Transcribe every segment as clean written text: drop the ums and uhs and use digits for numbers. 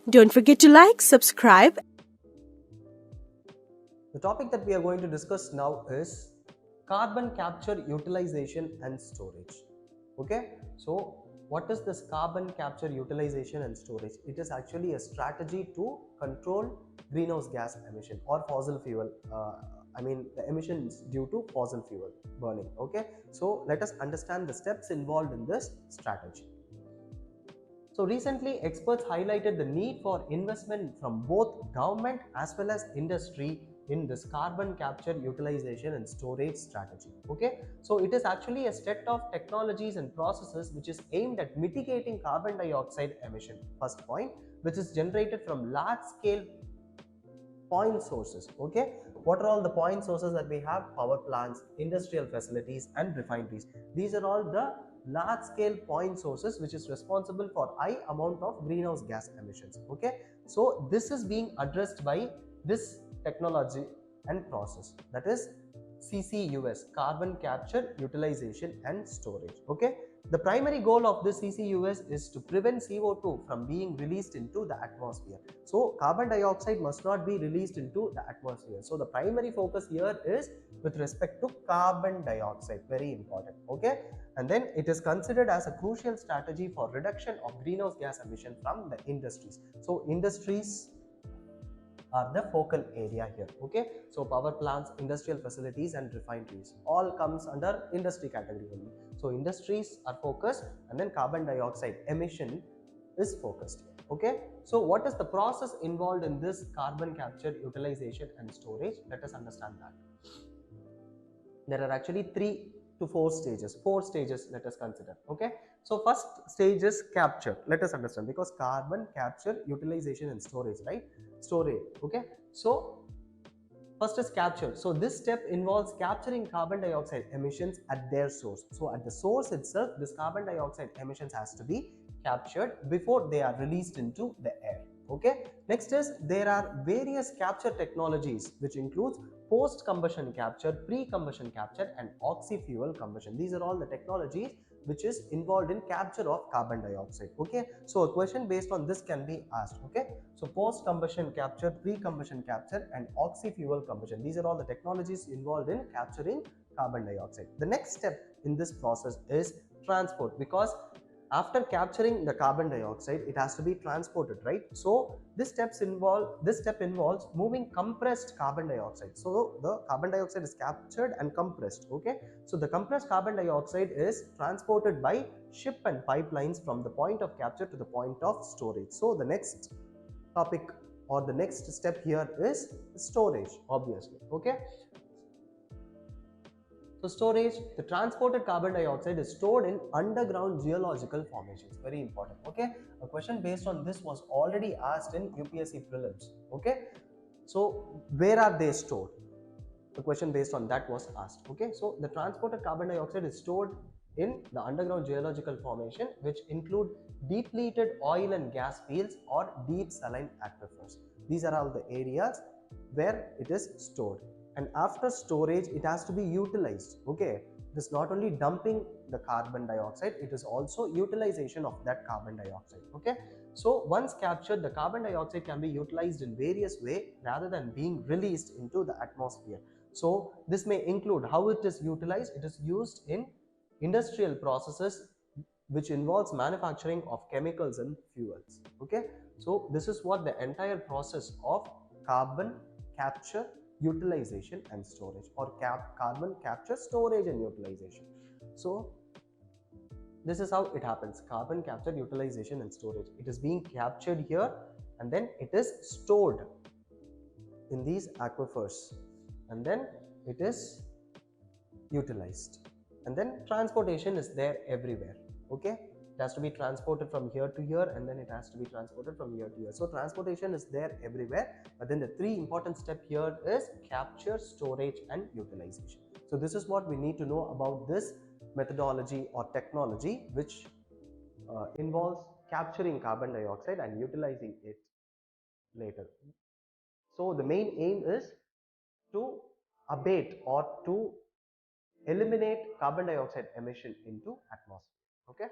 Don't forget to like, subscribe. The topic that we are going to discuss now is carbon capture, utilization and storage. Okay, so what is this carbon capture, utilization and storage? It is actually a strategy to control greenhouse gas emission or fossil fuel, the emissions due to fossil fuel burning. Okay, so let us understand the steps involved in this strategy. So recently, experts highlighted the need for investment from both government as well as industry in this carbon capture, utilization and storage strategy. Okay, so it is actually a set of technologies and processes which is aimed at mitigating carbon dioxide emission. First point, which is generated from large scale point sources. Okay, what are all the point sources that we have? Power plants, industrial facilities and refineries. These are all the large scale point sources which is responsible for high amount of greenhouse gas emissions. Okay, so this is being addressed by this technology and process, that is CCUS, carbon capture, utilization and storage. Okay, the primary goal of this CCUS is to prevent CO2 from being released into the atmosphere. So carbon dioxide must not be released into the atmosphere. So the primary focus here is with respect to carbon dioxide, very important. Okay, and then it is considered as a crucial strategy for reduction of greenhouse gas emission from the industries. So industries are the focal area here. Okay, so power plants, industrial facilities and refineries all comes under industry category only. So industries are focused and then carbon dioxide emission is focused. Okay, so what is the process involved in this carbon capture, utilization and storage? Let us understand that. There are actually 3 to 4 stages. 4 stages let us consider. Okay, so first stage is capture. Let us understand, because carbon capture, utilization and storage, right? Storage. Okay, so first is capture. So this step involves capturing carbon dioxide emissions at their source. So at the source itself, this carbon dioxide emissions has to be captured before they are released into the air. Okay, next is there are various capture technologies which includes post combustion capture, pre combustion capture and oxy-fuel combustion. These are all the technologies which is involved in capture of carbon dioxide. Okay, so a question based on this can be asked. Okay, so post combustion capture, pre combustion capture and oxy-fuel combustion, these are all the technologies involved in capturing carbon dioxide. The next step in this process is transport, because after capturing the carbon dioxide it has to be transported, right? So this step involves moving compressed carbon dioxide. So the carbon dioxide is captured and compressed. Okay, so the compressed carbon dioxide is transported by ship and pipelines from the point of capture to the point of storage. So the next topic or the next step here is storage, obviously. Okay, so storage, the transported carbon dioxide is stored in underground geological formations. Very important. Okay, a question based on this was already asked in UPSC Prelims. Okay, so where are they stored? The question based on that was asked. Okay, so the transported carbon dioxide is stored in the underground geological formation, which include depleted oil and gas fields or deep saline aquifers. These are all the areas where it is stored, and after storage it has to be utilized. Okay, it is not only dumping the carbon dioxide, it is also utilization of that carbon dioxide. Okay, so once captured, the carbon dioxide can be utilized in various ways rather than being released into the atmosphere. So this may include how it is utilized. It is used in industrial processes which involves manufacturing of chemicals and fuels. Okay, so this is what the entire process of carbon capture, utilization and storage, or carbon capture, storage and utilization. So this is how it happens: carbon capture, utilization and storage. It is being captured here and then it is stored in these aquifers and then it is utilized, and then transportation is there everywhere. Okay, it has to be transported from here to here and then it has to be transported from here to here. So transportation is there everywhere, but then the 3 important step here is capture, storage and utilization. So this is what we need to know about this methodology or technology which involves capturing carbon dioxide and utilizing it later. So the main aim is to abate or to eliminate carbon dioxide emission into atmosphere. Okay.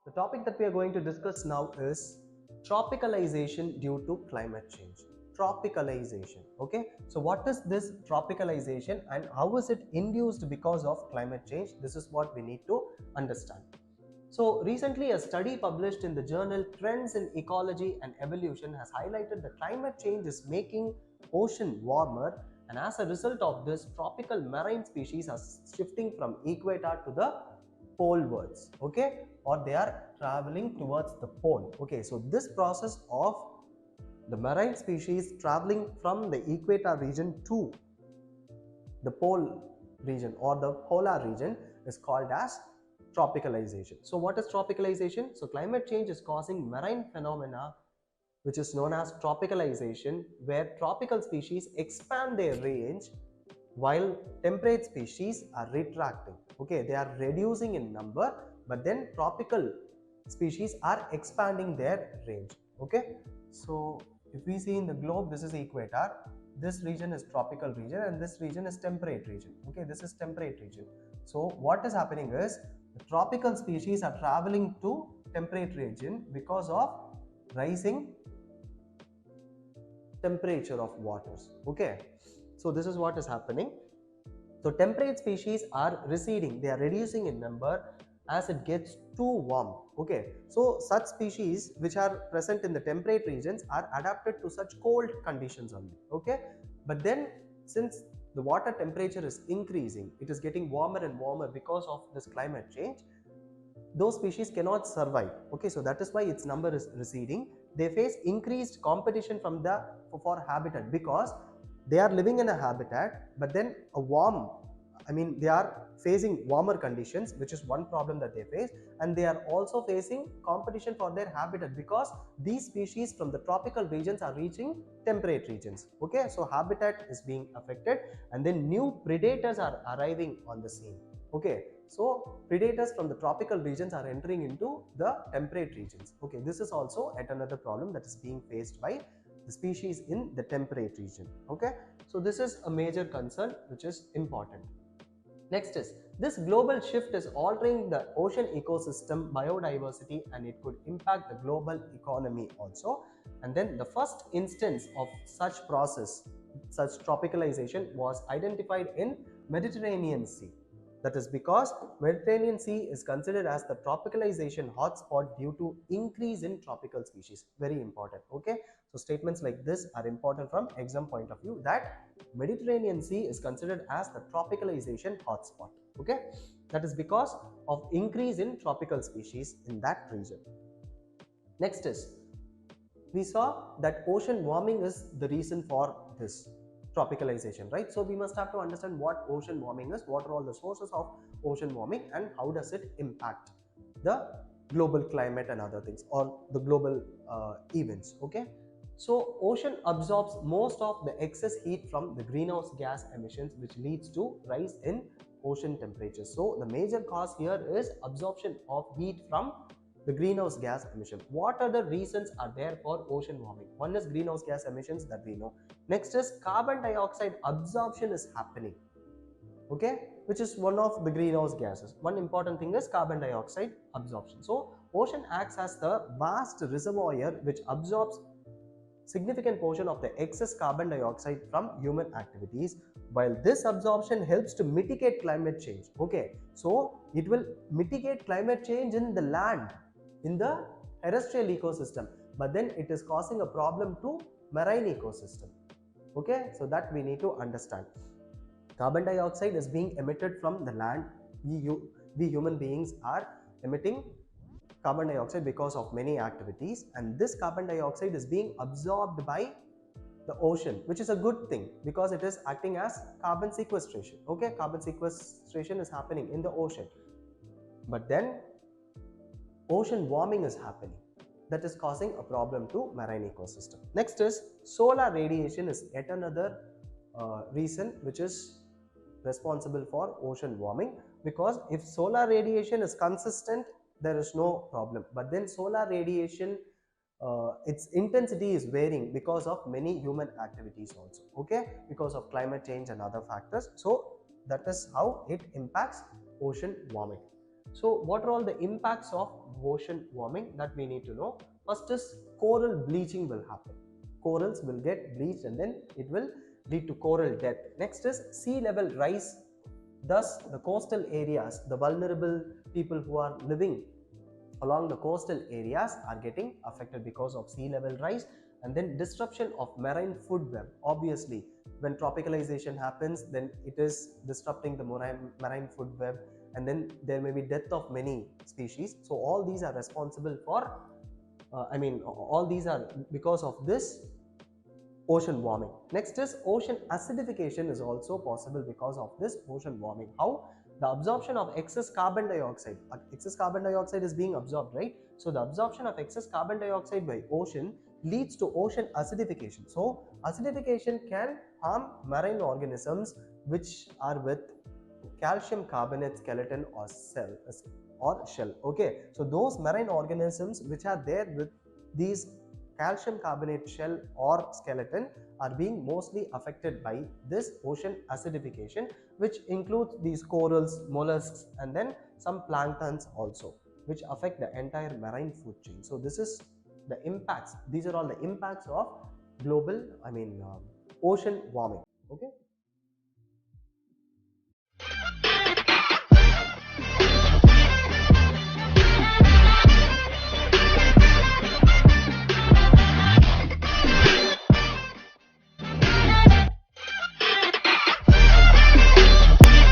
The topic that we are going to discuss now is tropicalization due to climate change. Tropicalization. Okay, so what is this tropicalization and how is it induced because of climate change? This is what we need to understand. So recently a study published in the journal Trends in Ecology and Evolution has highlighted that climate change is making ocean warmer, and as a result of this, tropical marine species are shifting from equator to the polewards, okay, or they are traveling towards the pole. Okay, so this process of the marine species traveling from the equator region to the pole region or the polar region is called as tropicalization. So what is tropicalization? So climate change is causing marine phenomena which is known as tropicalization, where tropical species expand their range while temperate species are retracting. Okay, they are reducing in number, but then tropical species are expanding their range. Okay, so if we see in the globe, this is equator, this region is tropical region, and this region is temperate region. Okay, this is temperate region. So what is happening is the tropical species are traveling to temperate region because of rising temperature of waters. Okay, so this is what is happening. So temperate species are receding, they are reducing in number as it gets too warm. Okay, so such species which are present in the temperate regions are adapted to such cold conditions only. Okay, but then since the water temperature is increasing, it is getting warmer and warmer because of this climate change, those species cannot survive. Okay, so that is why its number is receding. They face increased competition from the for habitat because they are living in a habitat, but then they are facing warmer conditions, which is one problem that they face, and they are also facing competition for their habitat because these species from the tropical regions are reaching temperate regions. Okay, so habitat is being affected, and then new predators are arriving on the scene. Okay, so predators from the tropical regions are entering into the temperate regions. Okay, this is also yet another problem that is being faced by the species in the temperate region. Okay, so this is a major concern which is important. Next is, this global shift is altering the ocean ecosystem biodiversity, and it could impact the global economy also. And then the first instance of such process, such tropicalization, was identified in Mediterranean Sea. That is because Mediterranean Sea is considered as the tropicalization hotspot due to increase in tropical species. Very important. Okay, so statements like this are important from exam point of view, that Mediterranean Sea is considered as the tropicalization hotspot. Okay, that is because of increase in tropical species in that region. Next is, we saw that ocean warming is the reason for this tropicalization, right? So we must have to understand what ocean warming is, what are all the sources of ocean warming, and how does it impact the global climate and other things, or the global events. Okay, so ocean absorbs most of the excess heat from the greenhouse gas emissions, which leads to rise in ocean temperatures. So the major cause here is absorption of heat from the greenhouse gas emission. What are the reasons are there for ocean warming? One is greenhouse gas emissions, that we know. Next is carbon dioxide absorption is happening, okay, which is one of the greenhouse gases. One important thing is carbon dioxide absorption. So ocean acts as the vast reservoir which absorbs significant portion of the excess carbon dioxide from human activities, while this absorption helps to mitigate climate change. Okay, so it will mitigate climate change in the land, in the terrestrial ecosystem, but then it is causing a problem to marine ecosystem. Okay, so that we need to understand. Carbon dioxide is being emitted from the land. We human beings are emitting carbon dioxide because of many activities, and this carbon dioxide is being absorbed by the ocean, which is a good thing because it is acting as carbon sequestration. Okay, carbon sequestration is happening in the ocean, but then ocean warming is happening, that is causing a problem to marine ecosystem. Next is solar radiation is yet another reason which is responsible for ocean warming, because if solar radiation is consistent, there is no problem, but then solar radiation its intensity is varying because of many human activities also. Okay, because of climate change and other factors. So that is how it impacts ocean warming. So what are all the impacts of ocean warming that we need to know? First is coral bleaching will happen. Corals will get bleached and then it will lead to coral death. Next is sea level rise. Thus, the coastal areas, the vulnerable people who are living along the coastal areas are getting affected because of sea level rise. And then disruption of marine food web. Obviously, when tropicalization happens, then it is disrupting the marine food web, and then there may be death of many species. So all these are responsible for all these are because of this ocean warming. Next is ocean acidification is also possible because of this ocean warming. How? The absorption of excess carbon dioxide. Excess carbon dioxide is being absorbed, right? So the absorption of excess carbon dioxide by ocean leads to ocean acidification. So acidification can harm marine organisms which are with calcium carbonate skeleton or shell. Okay, so those marine organisms which are there with these calcium carbonate shell or skeleton are being mostly affected by this ocean acidification, which includes these corals, mollusks, and then some planktons also, which affect the entire marine food chain. So this is the impacts. These are all the impacts of global ocean warming. Okay.